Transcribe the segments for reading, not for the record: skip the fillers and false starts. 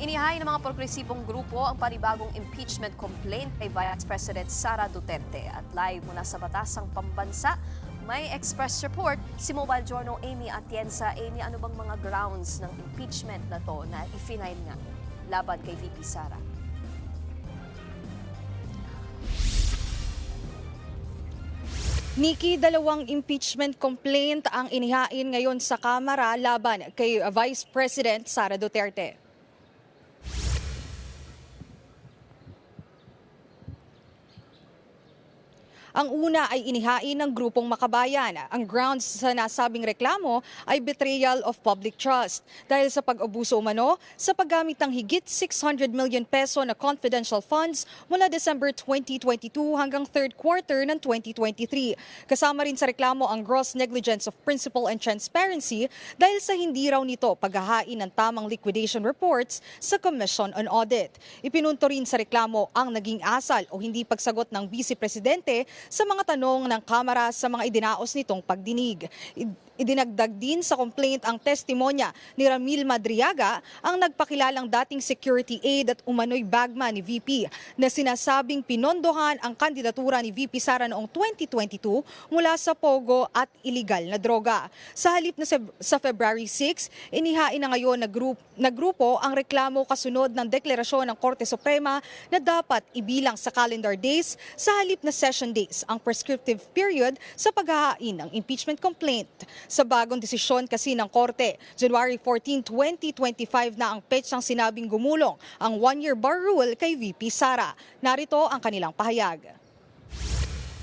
Inihain ng mga progresibong grupo ang panibagong impeachment complaint kay Vice President Sara Duterte. At live mula sa Batasang Pambansa, may express report si Mobile Journal Amy Atienza. Amy, ano bang mga grounds ng impeachment na to na i-file nga laban kay VP Sara? Nikki, dalawang impeachment complaint ang inihain ngayon sa Kamara laban kay Vice President Sara Duterte. Ang una ay inihain ng grupong Makabayan. Ang grounds sa nasabing reklamo ay betrayal of public trust dahil sa pag-abuso umano sa paggamit ng higit 600 million peso na confidential funds mula December 2022 hanggang third quarter ng 2023. Kasama rin sa reklamo ang gross negligence of principle and transparency dahil sa hindi raw nito paghahain ng tamang liquidation reports sa Commission on Audit. Ipinunto rin sa reklamo ang naging asal o hindi pagsagot ng Vice Presidente sa mga tanong ng Kamara sa mga idinaos nitong pagdinig. Idinagdag din sa complaint ang testimonya ni Ramil Madriaga, ang nagpakilalang dating security aide at umano'y bagman ni VP, na sinasabing pinondohan ang kandidatura ni VP Sara noong 2022 mula sa pogo at iligal na droga. Sa halip na sa February 6, inihain na ngayon na grupo ang reklamo kasunod ng deklarasyon ng Korte Suprema na dapat ibilang sa calendar days sa halip na session days ang prescriptive period sa paghahain ng impeachment complaint. Sa bagong desisyon kasi ng Korte, January 14, 2025 na ang petsang sinabing gumulong ang one-year bar rule kay VP Sara. Narito ang kanilang pahayag.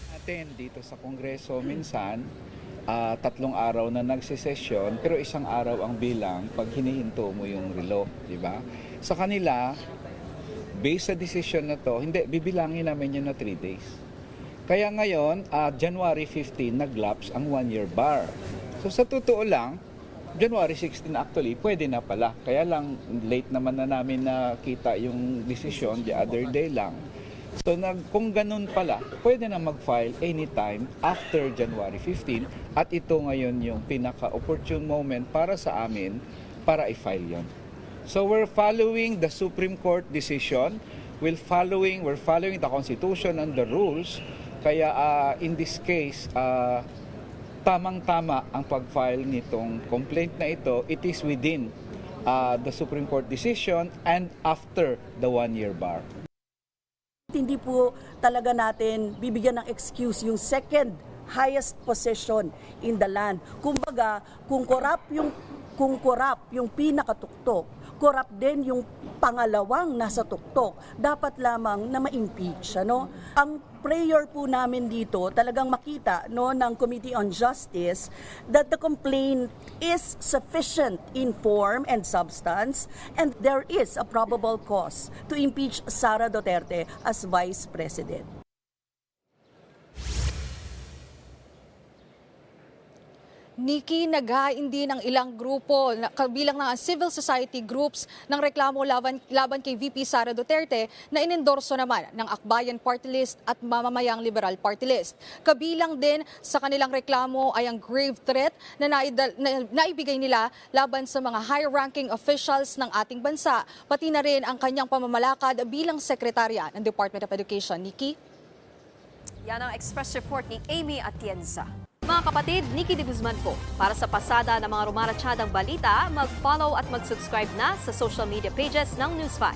Natin dito sa Kongreso minsan, 3 araw na nagsisesyon pero 1 araw ang bilang pag hinihinto mo yung relo, di ba? Sa kanila, based sa desisyon na to, hindi, bibilangin namin yun na 3 days. Kaya ngayon, January 15, nag-lapse ang 1-year bar. So sa totoo lang, January 16 actually, pwede na pala. Kaya lang, late naman na namin nakita yung desisyon, the other day lang. So kung ganun pala, pwede na mag-file anytime after January 15 at ito ngayon yung pinaka-opportune moment para sa amin para i-file yon. So we're following the Supreme Court decision, we're following the Constitution and the rules. Kaya in this case, tamang-tama ang pag-file nitong complaint na ito. It is within the Supreme Court decision and after the 1-year bar. Hindi po talaga natin bibigyan ng excuse yung second highest position in the land. Kumbaga, kung corrupt yung pinakatuktok, corrupt din yung pangalawang nasa tuktok, dapat lamang na ma-impeach. Ano? Ang prayer po namin dito, talagang makita ng Committee on Justice that the complaint is sufficient in form and substance and there is a probable cause to impeach Sara Duterte as Vice President. Nikki, naghain din ng ilang grupo, kabilang ng civil society groups ng reklamo laban kay VP Sara Duterte na inendorso naman ng Akbayan Party List at Mamamayang Liberal Party List. Kabilang din sa kanilang reklamo ay ang grave threat na naibigay nila laban sa mga high-ranking officials ng ating bansa, pati na rin ang kanyang pamamalakad bilang sekretarya ng Department of Education. Nikki? Yan ang express report ni Amy Atienza. Mga kapatid, Nikki de Guzman po. Para sa pasada ng mga rumaratsyadang balita, mag-follow at mag-subscribe na sa social media pages ng News 5.